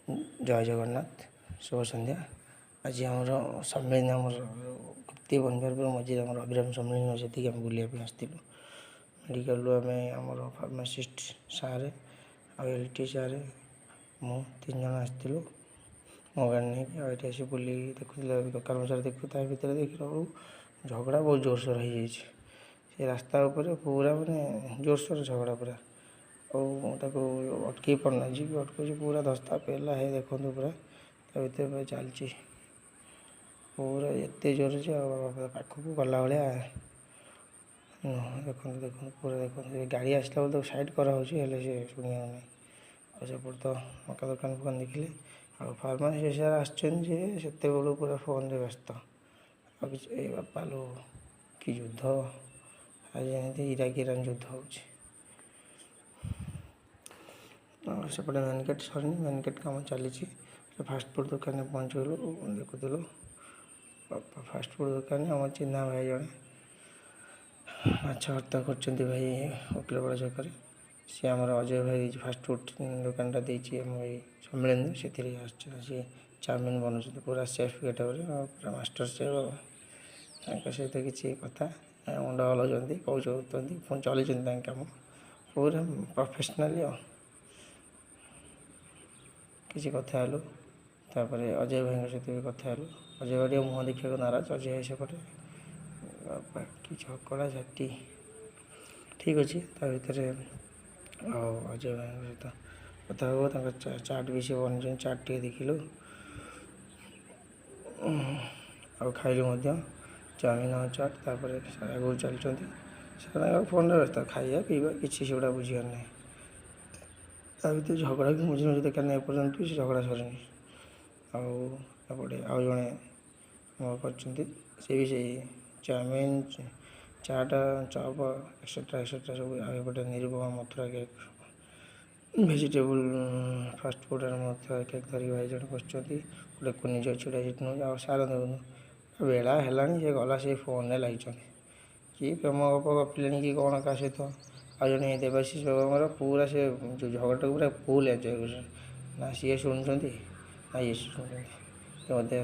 ଜୟ ଜଗନ୍ନାଥ, ଶୁଭ ସନ୍ଧ୍ୟା। ଆଜି ଆମର ସମ୍ମିଳନୀ, ଆମର ଗୁପ୍ତି ବନବିହାରପୁର ମଝିରେ ଆମର ଅଭିରାମ ସମ୍ମିଳନୀ, ସେଠିକି ଆମେ ବୁଲିବା ପାଇଁ ଆସିଥିଲୁ। ମେଡ଼ିକାଲରୁ ଆମେ ଆମର ଫାର୍ମାସିଷ୍ଟ ସାର୍ ଆଉ LT ସାର୍, ମୁଁ 3 ଜଣ ଆସିଥିଲୁ ମୋ ଗାଡ଼ି ନେଇକି। ଆଉ ଏଠି ଆସି ବୁଲି ଦେଖୁଥିଲେ, ଦୋକାନ ବଜାର ଦେଖୁ, ତା ଭିତରେ ଦେଖିଲା ବେଳକୁ ଝଗଡ଼ା ବହୁତ ଜୋରସୋର ହେଇଯାଇଛି। ସେ ରାସ୍ତା ଉପରେ ପୁରା ମାନେ ଜୋରସୋର ଝଗଡ଼ା ପୁରା। ଆଉ ତାକୁ ଅଟକେଇ ପାରୁନା, ଯିବି ଅଟକୁଛି, ପୁରା ଧସ୍ତା ପେଲା ହେଇ ଦେଖନ୍ତୁ ପୁରା ତା ଭିତରେ ପୁରା ଚାଲିଛି ପୁରା ଏତେ ଜୋରରେ ଯେ ଆଉ ପାଖକୁ ଗଲା ଭଳିଆ ଦେଖନ୍ତୁ ପୁରା ଦେଖନ୍ତୁ। ଗାଡ଼ି ଆସିଲା ବେଳେ ତାକୁ ସାଇଡ଼୍ କରାହେଉଛି, ହେଲେ ସେ ଶୁଣିବାର ନାହିଁ। ଆଉ ସେପଟେ ତ ମକା ଦୋକାନ ଦେଖିଲେ। ଆଉ ଫାର୍ମାସି ସାର୍ ଆସିଛନ୍ତି ଯେ ସେତେବେଳୁ ପୁରା ଫୋନ୍ରେ ବ୍ୟସ୍ତ। ଆଉ କିଛି ଏଇ ବାପା ଲୋ କି ଯୁଦ୍ଧ, ଆଜି ଯେମିତି ଇରାକ ଇରାନ ଯୁଦ୍ଧ ହେଉଛି। ସେପଟେ ମେନ୍ ଗେଟ୍ ସରିନି, ମେନ୍ ଗେଟ୍ କାମ ଚାଲିଛି। ଫାଷ୍ଟଫୁଡ଼୍ ଦୋକାନରେ ପହଞ୍ଚିଗଲୁ, ଦେଖୁଥିଲୁ ଫାଷ୍ଟଫୁଡ଼୍ ଦୋକାନରେ ଆମର ଚିହ୍ନା ଭାଇ ଜଣେ ମାଛ ଭର୍ତ୍ତା କରୁଛନ୍ତି ଭାଇ ଓକିଲପଡ଼ା ଛକରେ। ସିଏ ଆମର ଅଜୟ ଭାଇ ଦେଇଛି, ଫାଷ୍ଟଫୁଡ଼୍ ଦୋକାନଟା ଦେଇଛି ଆମ ଏଇ ସମ୍ମିଳନୀ, ସେଥିରେ ଆସିଛନ୍ତି। ସିଏ ଚାଉମିନ୍ ବନାଉଛନ୍ତି ପୁରା ସେଫ୍ ଗେଟପରେ, ପୁରା ମାଷ୍ଟର ସେଫ୍। ତାଙ୍କ ସହିତ କିଛି କଥା ମୁଣ୍ଡ ହଲାଉଛନ୍ତି, କହୁଛନ୍ତି, ପୁଣି ଚଲେଇଛନ୍ତି ତାଙ୍କ କାମ ପୁରା ପ୍ରଫେସନାଲି। ଆଉ କିଛି କଥା ହେଲୁ, ତାପରେ ଅଜୟ ଭାଇଙ୍କ ସହିତ ବି କଥା ହେଲୁ। ଅଜୟ ଭାଇ ଟିକେ ମୁହଁ ଦେଖିବାକୁ ନାରାଜ। ଅଜୟ ଭାଇ ସେପଟେ କି ଝଗଡ଼ା ଝାଟି, ଠିକ୍ ଅଛି। ତା ଭିତରେ ଆଉ ଅଜୟ ଭାଇଙ୍କ ସହିତ କଥା ହେବ, ତାଙ୍କ ଚାଟ୍ ବି ସେ ବନେଇଛନ୍ତି, ଚାଟ୍ ଟିକେ ଦେଖିଲୁ ଆଉ ଖାଇଲୁ ମଧ୍ୟ ଚାଉମିନ୍ ଆଉ ଚାଟ୍। ତାପରେ ଆଗକୁ ଚାଲିଛନ୍ତି, ସେମାନେ ଫୋନ୍ରେ ବ୍ୟସ୍ତ, ଖାଇବା ପିଇବା କିଛି ସେଗୁଡ଼ା ବୁଝିବାର ନାହିଁ। ତା ଭିତରେ ଝଗଡ଼ା ବି ମଝିରେ ମଝିରେ ଦେଖା ନାହିଁ, ଏପର୍ଯ୍ୟନ୍ତ ବି ସେ ଝଗଡ଼ା ସରିନି। ଆଉ ଏପଟେ ଆଉ ଜଣେ କରିଛନ୍ତି, ସେ ବି ସେଇ ଚାଉମିନ୍, ଚାଟ୍, ଚପ୍ ଏକ୍ସେଟ୍ରା ସବୁ। ଆଉ ଏପଟେ ନିରୁପମା ମଥୁରା କେକ୍, ଭେଜିଟେବୁଲ୍ ଫାଷ୍ଟଫୁଡ଼୍ରେ ମଥୁରା କେକ୍ ଧରିକି ଭାଇ ଜଣେ ବସିଛନ୍ତି। ଗୋଟେ କୁନି ଝିଅ ଛିଡ଼ା ହେଇଛି ନେଉଛି। ଆଉ ସାର୍ ଦେଖନ୍ତୁ ବେଳା ହେଲାଣି, ସେ ଗଲା ସେଇ ଫୋନ୍ରେ ଲାଗିଛନ୍ତି, କି ପ୍ରେମ ଗପ ଗପିଲେଣି କି କ'ଣ କାହା ସହିତ। ଆଉ ଜଣେ ଦେବାଶିଷ ବାବାଙ୍କର ପୁରା ସେ ଝଗଡ଼ାଟାକୁ ପୁରା ଫୁଲ୍ ଏନ୍ଜୟ କରୁଛନ୍ତି। ନା ସିଏ ଶୁଣୁଛନ୍ତି ନା ଇଏ ଶୁଣୁଛନ୍ତି, ମଧ୍ୟ